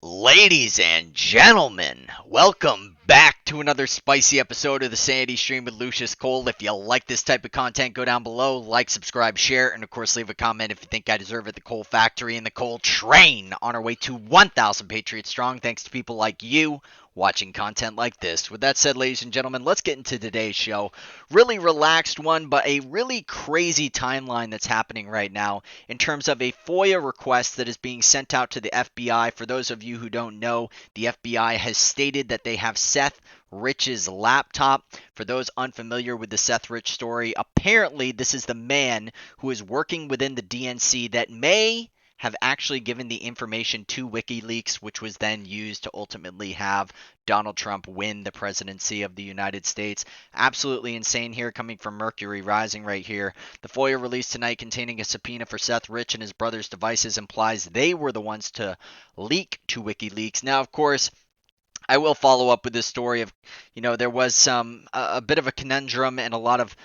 Ladies and gentlemen, welcome back to another spicy episode of the Sanity stream with Lucius Coal. If you like this type of content, go down below, like, subscribe, share, and of course leave a comment if you think I deserve it. The Coal Factory and the Coal Train on our way to 1,000 Patriots strong, thanks to people like you watching content like this. With that said, ladies and gentlemen, let's get into today's show. Really relaxed one, but a really crazy timeline that's happening right now in terms of a FOIA request that is being sent out to the FBI. For those of you who don't know, the FBI has stated that they have Seth Rich's laptop. For those unfamiliar with the Seth Rich story, apparently this is the man who is working within the DNC that may have actually given the information to Wikileaks, which was then used to ultimately have Donald Trump win the presidency of the United States. Absolutely insane here, coming from Mercury Rising right here. The FOIA release tonight containing a subpoena for Seth Rich and his brother's devices implies they were the ones to leak to Wikileaks. Now, of course, I will follow up with this story of, there was a bit of a conundrum and a lot of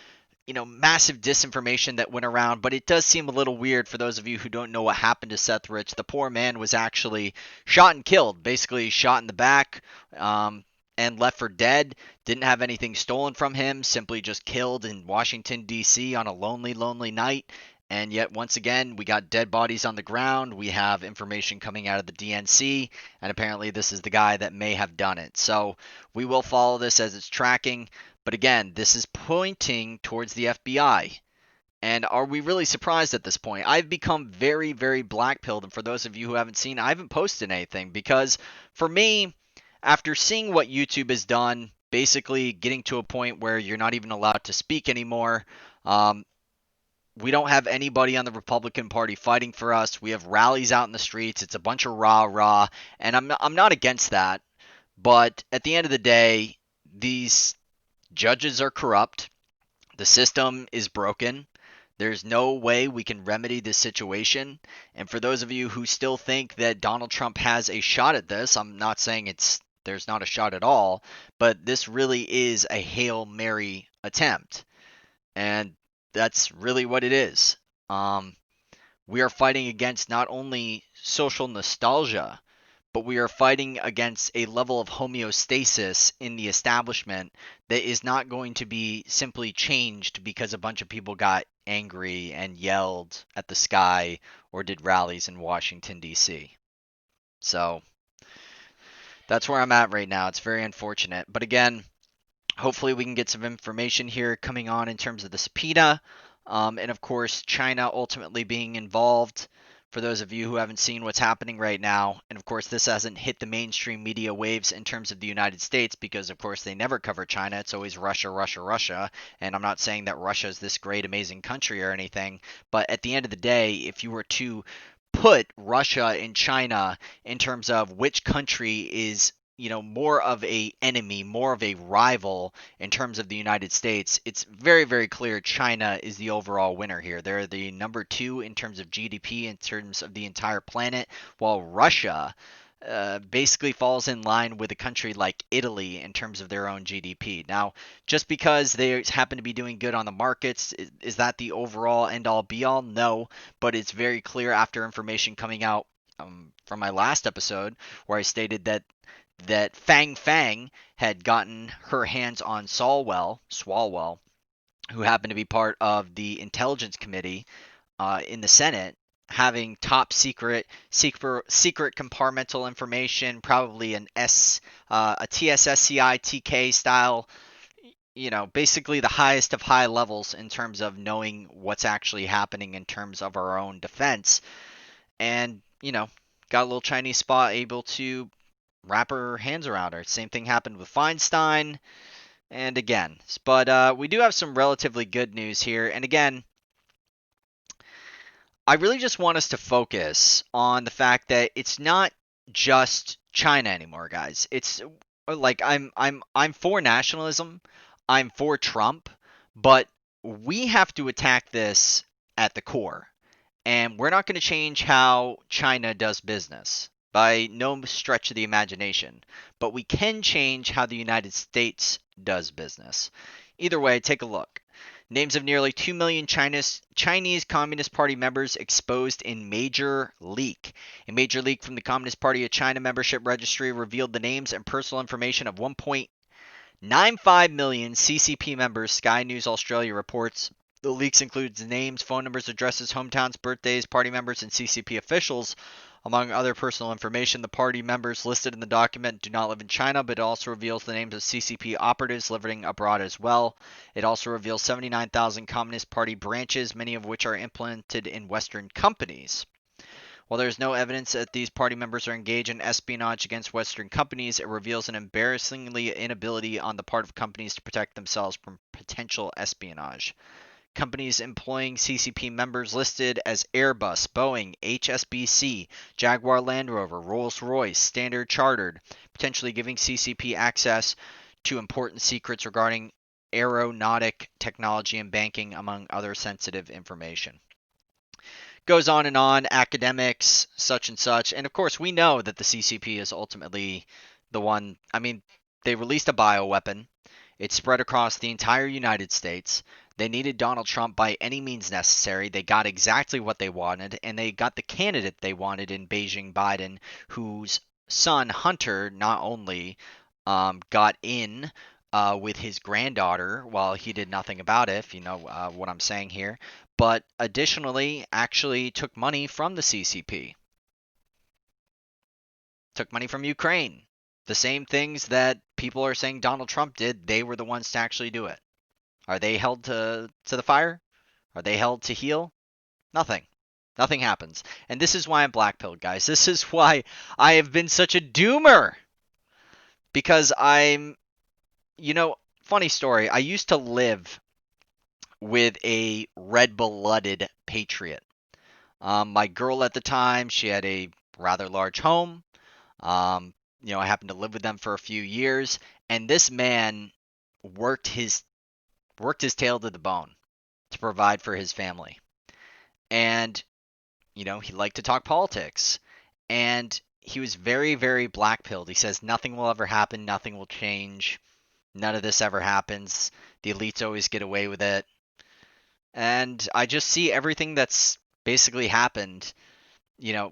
massive disinformation that went around, but it does seem a little weird for those of you who don't know what happened to Seth Rich. The poor man was actually shot and killed, basically shot in the back, and left for dead. Didn't have anything stolen from him, simply just killed in Washington, D.C. on a lonely, lonely night. And yet, once again, we got dead bodies on the ground. We have information coming out of the DNC, and apparently this is the guy that may have done it. So we will follow this as it's tracking. But again, this is pointing towards the FBI. And are we really surprised at this point? I've become very, very black-pilled. And for those of you who haven't seen, I haven't posted anything. Because for me, after seeing what YouTube has done, basically getting to a point where you're not even allowed to speak anymore, we don't have anybody on the Republican Party fighting for us. We have rallies out in the streets. It's a bunch of rah-rah. And I'm not against that. But at the end of the day, these judges are corrupt. The system is broken. There's no way we can remedy this situation. And for those of you who still think that Donald Trump has a shot at this, I'm not saying there's not a shot at all, but this really is a Hail Mary attempt. And that's really what it is. We are fighting against not only social nostalgia, but we are fighting against a level of homeostasis in the establishment that is not going to be simply changed because a bunch of people got angry and yelled at the sky or did rallies in Washington, D.C. So that's where I'm at right now. It's very unfortunate. But again, hopefully we can get some information here coming on in terms of the subpoena. And of course, China ultimately being involved. For those of you who haven't seen what's happening right now, and of course this hasn't hit the mainstream media waves in terms of the United States because of course they never cover China. It's always Russia, Russia, Russia. And I'm not saying that Russia is this great, amazing country or anything, but at the end of the day, if you were to put Russia and China in terms of which country is more of a enemy, more of a rival in terms of the United States, it's very, very clear China is the overall winner here. They're the number 2 in terms of GDP in terms of the entire planet, while Russia basically falls in line with a country like Italy in terms of their own GDP. Now, just because they happen to be doing good on the markets, is that the overall end-all be-all? No, but it's very clear after information coming out from my last episode where I stated that Fang Fang had gotten her hands on Swalwell, who happened to be part of the Intelligence Committee in the Senate, having top secret compartmental information, probably a TSSCI TK style, basically the highest of high levels in terms of knowing what's actually happening in terms of our own defense. And, got a little Chinese spa able to wrap her hands around her. Same thing happened with Feinstein. And again, but we do have some relatively good news here. And again, I really just want us to focus on the fact that it's not just China anymore, guys. It's like I'm for nationalism. I'm for Trump, but we have to attack this at the core. And we're not going to change how China does business by no stretch of the imagination, but we can change how the United States does business. Either way, take a look. Names of nearly 2 million Chinese Communist Party members exposed in major leak. A major leak from the Communist Party of China membership registry revealed the names and personal information of 1.95 million CCP members, Sky News Australia reports. The leaks includes names, phone numbers, addresses, hometowns, birthdays, party members, and CCP officials. Among other personal information, the party members listed in the document do not live in China, but it also reveals the names of CCP operatives living abroad as well. It also reveals 79,000 Communist Party branches, many of which are implemented in Western companies. While there is no evidence that these party members are engaged in espionage against Western companies, it reveals an embarrassingly inability on the part of companies to protect themselves from potential espionage. Companies employing CCP members listed as Airbus, Boeing, HSBC, Jaguar Land Rover, Rolls-Royce, Standard Chartered, potentially giving CCP access to important secrets regarding aeronautic technology and banking, among other sensitive information. Goes on, academics, such and such. And of course, we know that the CCP is ultimately the one. I mean, they released a bioweapon. It spread across the entire United States. They needed Donald Trump by any means necessary. They got exactly what they wanted, and they got the candidate they wanted in Beijing Biden, whose son, Hunter, not only got in with his granddaughter while he did nothing about it, if you know what I'm saying here, but additionally actually took money from the CCP. Took money from Ukraine. The same things that people are saying Donald Trump did, they were the ones to actually do it. Are they held to the fire? Are they held to heel? Nothing. Nothing happens. And this is why I'm blackpilled, guys. This is why I have been such a doomer. Because funny story. I used to live with a red-blooded patriot. My girl at the time, she had a rather large home. I happened to live with them for a few years, and this man worked his tail to the bone to provide for his family. And he liked to talk politics, and he was very, very black-pilled. He says nothing will ever happen, nothing will change, none of this ever happens. The elites always get away with it. And I just see everything that's basically happened,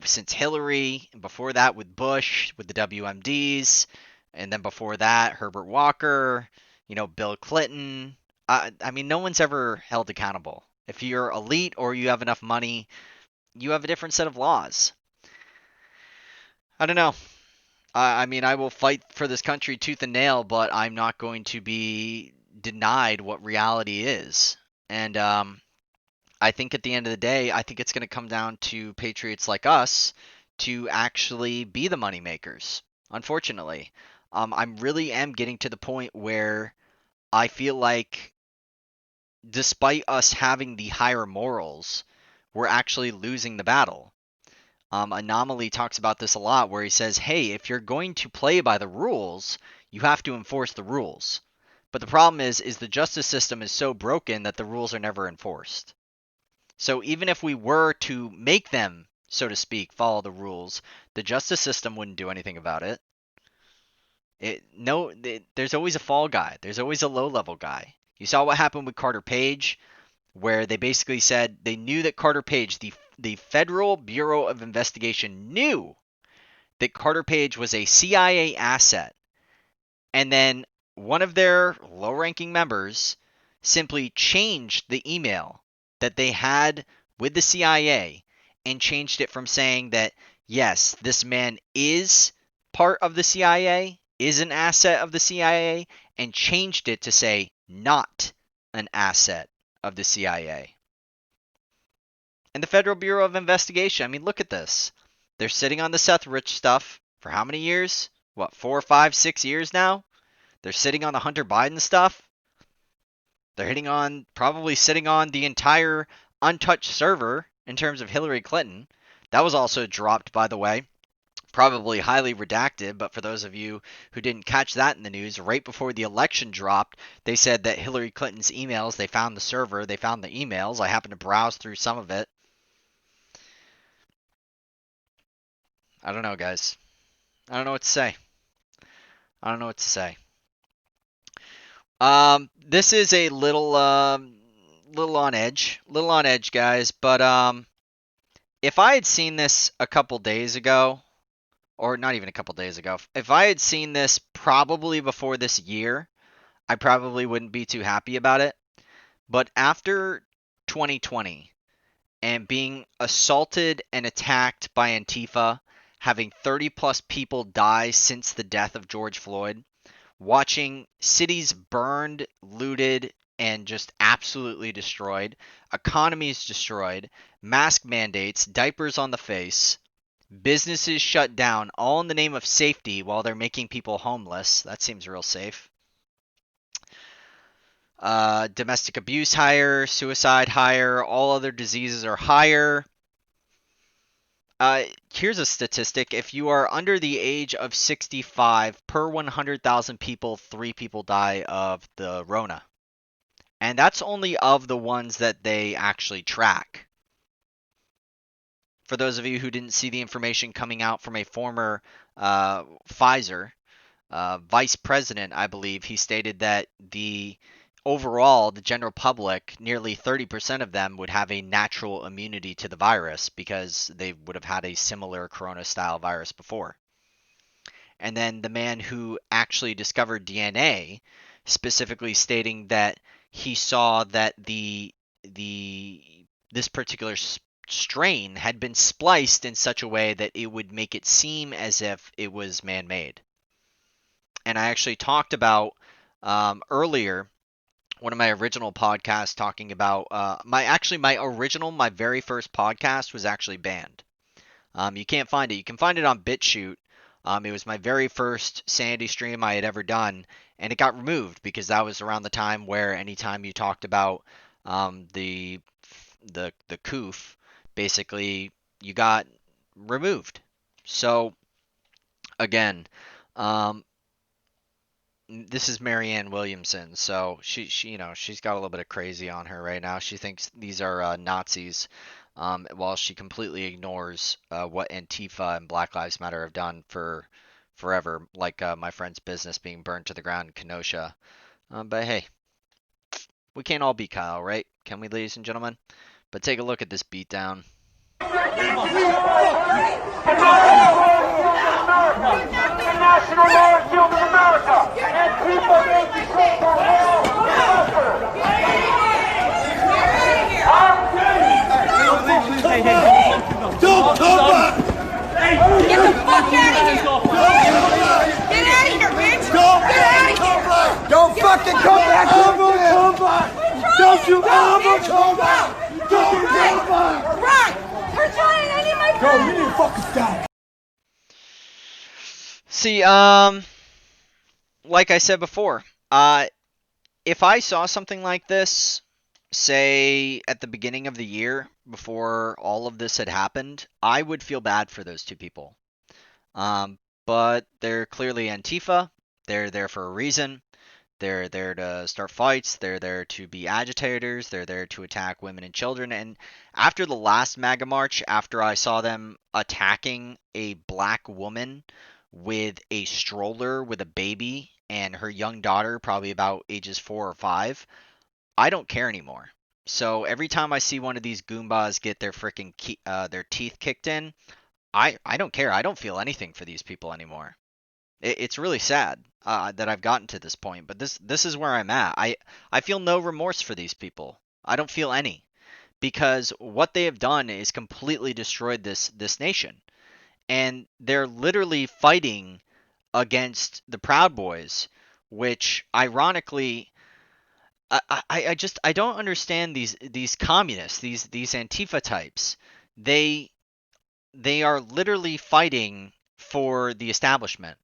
since Hillary, and before that with Bush, with the WMDs, and then before that, Herbert Walker, Bill Clinton. I mean, no one's ever held accountable. If you're elite or you have enough money, you have a different set of laws. I don't know. I mean, I will fight for this country tooth and nail, but I'm not going to be denied what reality is. And I think at the end of the day, I think it's going to come down to patriots like us to actually be the moneymakers. Unfortunately, I really am getting to the point where I feel like, despite us having the higher morals, we're actually losing the battle. Anomaly talks about this a lot, where he says, hey, if you're going to play by the rules, you have to enforce the rules. But the problem is the justice system is so broken that the rules are never enforced. So even if we were to make them, so to speak, follow the rules, the justice system wouldn't do anything about it. There's always a fall guy. There's always a low-level guy. You saw what happened with Carter Page, where they basically said they knew that Carter Page, the Federal Bureau of Investigation, knew that Carter Page was a CIA asset. And then one of their low-ranking members simply changed the email that they had with the CIA and changed it from saying that, yes, this man is part of the CIA, is an asset of the CIA, and changed it to say not an asset of the CIA. And the Federal Bureau of Investigation, I mean, look at this. They're sitting on the Seth Rich stuff for how many years? 4, 5, 6 years now? They're sitting on the Hunter Biden stuff. They're probably sitting on the entire untouched server in terms of Hillary Clinton. That was also dropped, by the way. Probably highly redacted, but for those of you who didn't catch that in the news, right before the election dropped, they said that Hillary Clinton's emails, they found the server, they found the emails. I happened to browse through some of it. I don't know, guys. I don't know what to say. I don't know what to say. This is a little little on edge, guys. But if I had seen this a couple days ago, or not even a couple days ago, if I had seen this probably before this year, I probably wouldn't be too happy about it. But after 2020 and being assaulted and attacked by Antifa, having 30 plus people die since the death of George Floyd, watching cities burned, looted, and just absolutely destroyed, economies destroyed, mask mandates, diapers on the face, businesses shut down, all in the name of safety while they're making people homeless. That seems real safe. Domestic abuse higher, suicide higher, all other diseases are higher. Here's a statistic. If you are under the age of 65, per 100,000 people, 3 people die of the Rona. And that's only of the ones that they actually track. For those of you who didn't see the information coming out from a former Pfizer vice president, I believe, he stated that overall, the general public, nearly 30% of them would have a natural immunity to the virus because they would have had a similar corona-style virus before. And then the man who actually discovered DNA, specifically stating that he saw that this particular strain had been spliced in such a way that it would make it seem as if it was man-made. And I actually talked about earlier, one of my original podcasts talking about my very first podcast was actually banned. You can't find it. You can find it on BitChute. It was my very first Sanity stream I had ever done, and it got removed because that was around the time where anytime you talked about the coof, basically you got removed. So again, this is Marianne Williamson, so she's got a little bit of crazy on her right now. She thinks these are Nazis, while she completely ignores what Antifa and Black Lives Matter have done for forever, like my friend's business being burned to the ground in Kenosha. But hey, we can't all be Kyle, right? Can we, ladies and gentlemen? But take a look at this beatdown. National molecule of America, and people may be so Don't come back! Get the fuck out of here! Get out of here, bitch! Get out of here! Don't fucking come back! Come back! Don't you ever come back! Don't come back! Right! We're trying to get my friend! Go, you need to fucking die! See, like I said before, if I saw something like this, say at the beginning of the year, before all of this had happened, I would feel bad for those two people. But they're clearly Antifa. They're there for a reason. They're there to start fights. They're there to be agitators. They're there to attack women and children. And after the last MAGA march, after I saw them attacking a black woman with a stroller with a baby and her young daughter, probably about ages 4 or 5, I don't care anymore. So every time I see one of these Goombas get their freaking their teeth kicked in, I don't care. I don't feel anything for these people anymore. It's really sad that I've gotten to this point, but this is where I'm at. I feel no remorse for these people. I don't feel any, because what they have done is completely destroyed this nation. And they're literally fighting against the Proud Boys, which ironically, I don't understand these communists, these Antifa types. They are literally fighting for the establishment.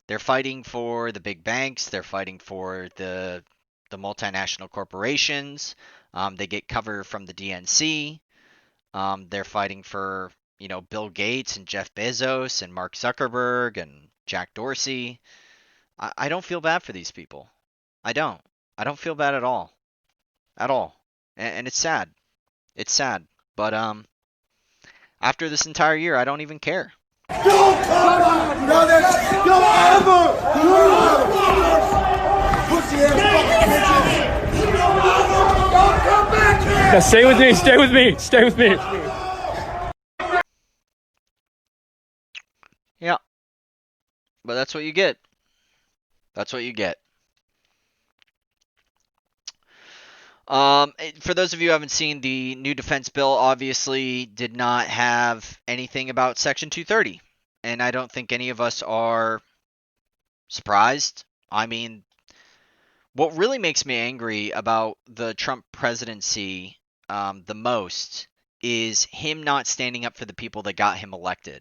They're fighting for the big banks. They're fighting for the multinational corporations. They get cover from the DNC. They're fighting for Bill Gates and Jeff Bezos and Mark Zuckerberg and Jack Dorsey. I don't feel bad for these people. I don't feel bad at all. And it's sad. It's sad. But after this entire year, I don't even care. Don't come back! No, don't ever! Pussy ass fucking bitches! Don't come back! Now stay with me. Stay with me. Stay with me. Yeah. But that's what you get. That's what you get. For those of you who haven't seen, the new defense bill obviously did not have anything about Section 230. And I don't think any of us are surprised. I mean, what really makes me angry about the Trump presidency the most is him not standing up for the people that got him elected.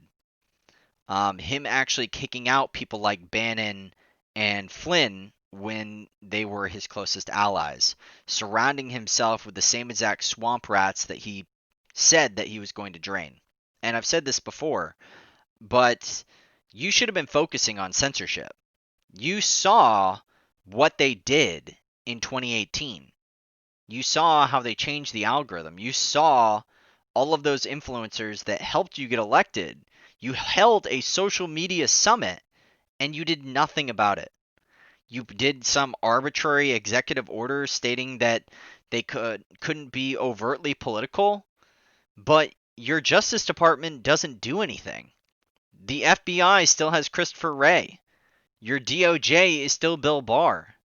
Him actually kicking out people like Bannon and Flynn when they were his closest allies, surrounding himself with the same exact swamp rats that he said that he was going to drain. And I've said this before, but you should have been focusing on censorship. You saw what they did in 2018. You saw how they changed the algorithm. You saw all of those influencers that helped you get elected. You held a social media summit and you did nothing about it. You did some arbitrary executive order stating that they couldn't be overtly political, but your Justice Department doesn't do anything. The FBI still has Christopher Wray. Your DOJ is still Bill Barr.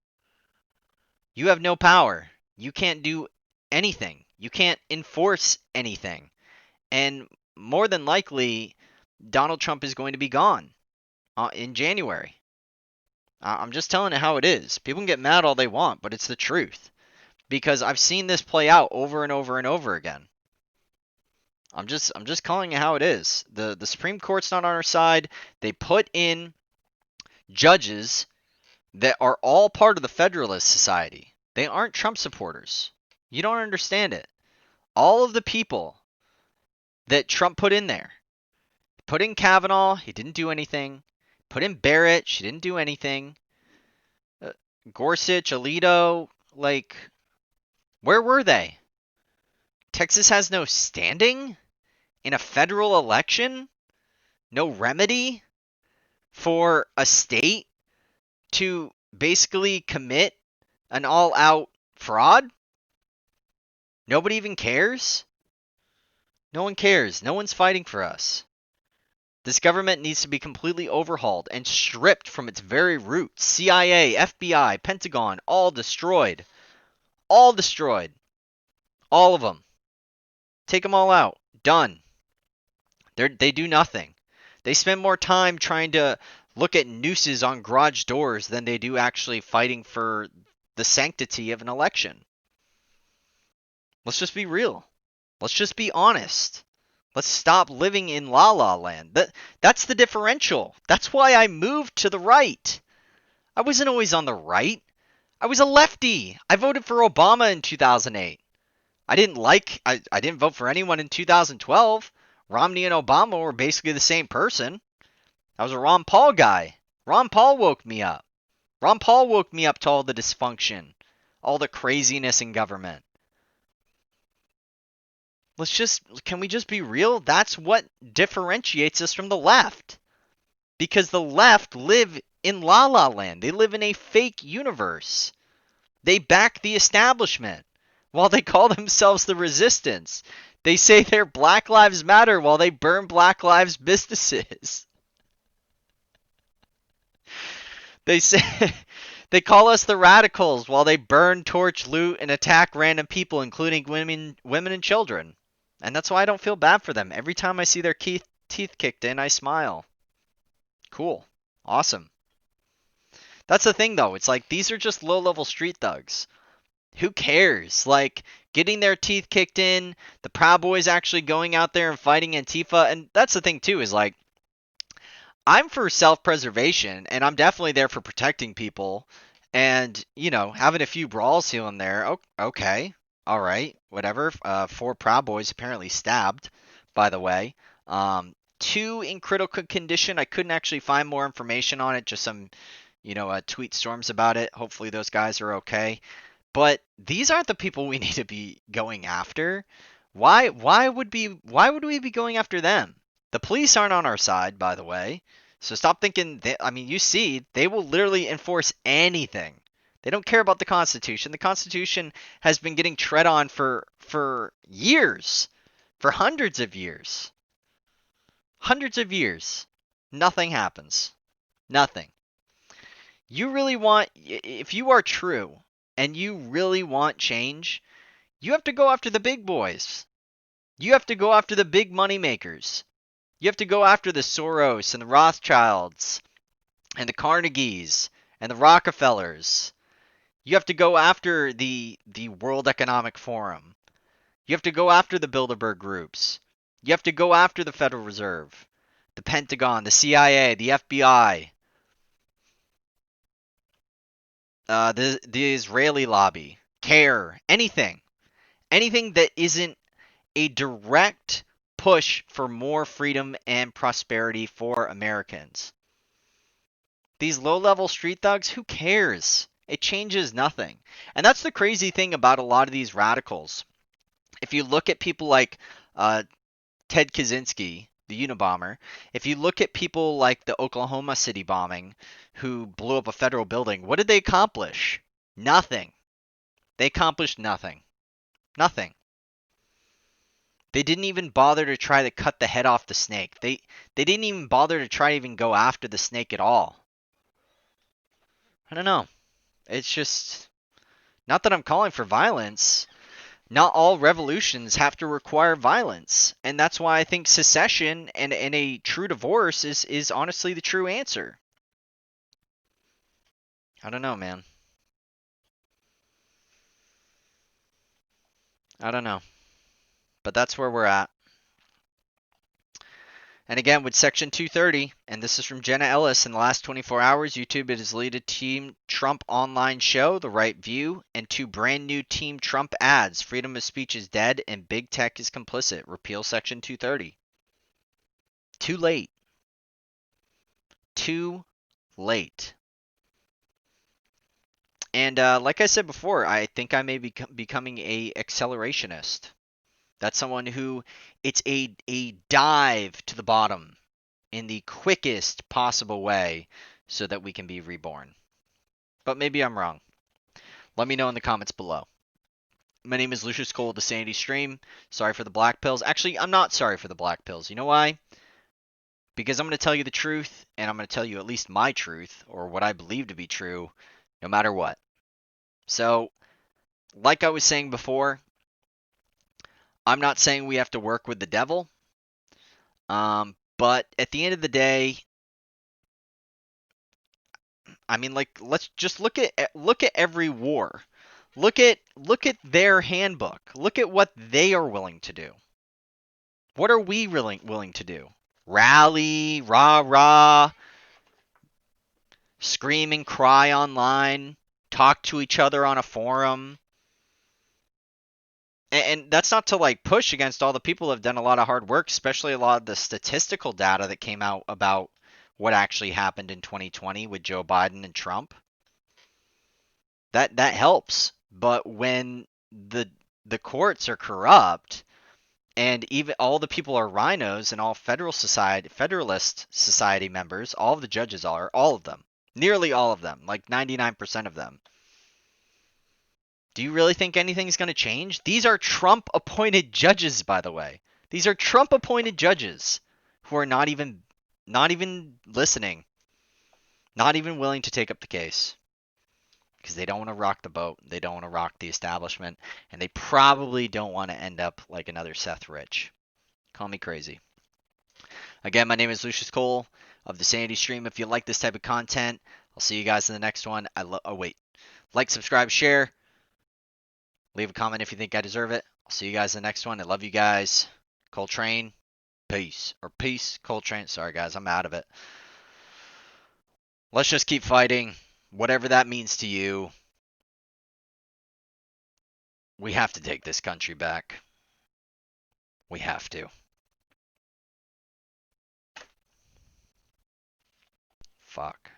You have no power. You can't do anything. You can't enforce anything. And more than likely, Donald Trump is going to be gone in January. I'm just telling it how it is. People can get mad all they want, but it's the truth. Because I've seen this play out over and over and over again. I'm just calling it how it is. The Supreme Court's not on our side. They put in judges that are all part of the Federalist Society. They aren't Trump supporters. You don't understand it. All of the people that Trump put in there. Put in Kavanaugh, he didn't do anything. Put in Barrett, she didn't do anything. Gorsuch, Alito, like, where were they? Texas has no standing in a federal election? No remedy for a state to basically commit an all-out fraud? Nobody even cares? No one cares. No one's fighting for us. This government needs to be completely overhauled and stripped from its very roots. CIA, FBI, Pentagon, all destroyed. All destroyed. All of them. Take them all out. Done. They do nothing. They spend more time trying to look at nooses on garage doors than they do actually fighting for the sanctity of an election. Let's just be real. Let's just be honest. Let's stop living in La La Land. That's the differential. That's why I moved to the right. I wasn't always on the right. I was a lefty. I voted for Obama in 2008. I didn't vote for anyone in 2012. Romney and Obama were basically the same person. I was a Ron Paul guy. Ron Paul woke me up. Ron Paul woke me up to all the dysfunction, all the craziness in government. Can we just be real? That's what differentiates us from the left. Because the left live in La La Land. They live in a fake universe. They back the establishment while they call themselves the resistance. They say they're Black Lives Matter while they burn Black Lives businesses. They say they call us the radicals while they burn, torch, loot, and attack random people, including women and children. And that's why I don't feel bad for them. Every time I see their teeth kicked in, I smile. Cool. Awesome. That's the thing, though. It's like, these are just low-level street thugs. Who cares? Like, getting their teeth kicked in, the Proud Boys actually going out there and fighting Antifa. And that's the thing, too, is like, I'm for self-preservation, and I'm definitely there for protecting people. And, you know, having a few brawls here and there, okay. All right, whatever. 4 Proud Boys apparently stabbed, by the way. 2 in critical condition. I couldn't actually find more information on it. Just some, tweet storms about it. Hopefully those guys are okay. But these aren't the people we need to be going after. Why would we be going after them? The police aren't on our side, by the way. So stop thinking. You see, they will literally enforce anything. They don't care about the Constitution. The Constitution has been getting tread on for years, for hundreds of years. Hundreds of years. Nothing happens. Nothing. You really want, if you are true and you really want change, you have to go after the big boys. You have to go after the big money makers. You have to go after the Soros and the Rothschilds and the Carnegies and the Rockefellers. You have to go after the World Economic Forum. You have to go after the Bilderberg groups. You have to go after the Federal Reserve, the Pentagon, the CIA, the FBI, the Israeli lobby, CARE, anything. Anything that isn't a direct push for more freedom and prosperity for Americans. These low-level street thugs, who cares? It changes nothing. And that's the crazy thing about a lot of these radicals. If you look at people like Ted Kaczynski, the Unabomber, if you look at people like the Oklahoma City bombing who blew up a federal building, what did they accomplish? Nothing. They accomplished nothing. Nothing. They didn't even bother to try to cut the head off the snake. They didn't even bother to try to even go after the snake at all. I don't know. It's just, not that I'm calling for violence. Not all revolutions have to require violence. And that's why I think secession and a true divorce is honestly the true answer. I don't know, man. I don't know. But that's where we're at. And again, with Section 230, and this is from Jenna Ellis, in the last 24 hours, YouTube has deleted Team Trump online show, The Right View, and 2 brand new Team Trump ads. Freedom of speech is dead, and big tech is complicit. Repeal Section 230. Too late. Too late. And like I said before, I think I may be becoming a accelerationist. That's someone who, it's a dive to the bottom in the quickest possible way so that we can be reborn. But maybe I'm wrong. Let me know in the comments below. My name is Lucius Coal of the Sanity Stream. Sorry for the black pills. Actually, I'm not sorry for the black pills. You know why? Because I'm going to tell you the truth, and I'm going to tell you at least my truth, or what I believe to be true, no matter what. So, like I was saying before, I'm not saying we have to work with the devil, but at the end of the day, I mean, like, let's just look at every war. Look at their handbook. Look at what they are willing to do. What are we really willing to do? Rally, rah rah, scream and cry online, talk to each other on a forum. And that's not to like push against all the people who have done a lot of hard work, especially a lot of the statistical data that came out about what actually happened in 2020 with Joe Biden and Trump. That helps. But when the courts are corrupt and even all the people are rhinos and all Federalist Society members, all of the judges are, all of them, nearly all of them, like 99% of them. Do you really think anything's going to change? These are Trump-appointed judges, by the way. These are Trump-appointed judges who are not even listening, not even willing to take up the case because they don't want to rock the boat. They don't want to rock the establishment, and they probably don't want to end up like another Seth Rich. Call me crazy. Again, my name is Lucius Coal of the Sanity Stream. If you like this type of content, I'll see you guys in the next one. Like, subscribe, share. Leave a comment if you think I deserve it. I'll see you guys in the next one. I love you guys. Coltrane, peace. Or peace, Coltrane. Sorry, guys, I'm out of it. Let's just keep fighting. Whatever that means to you. We have to take this country back. We have to. Fuck.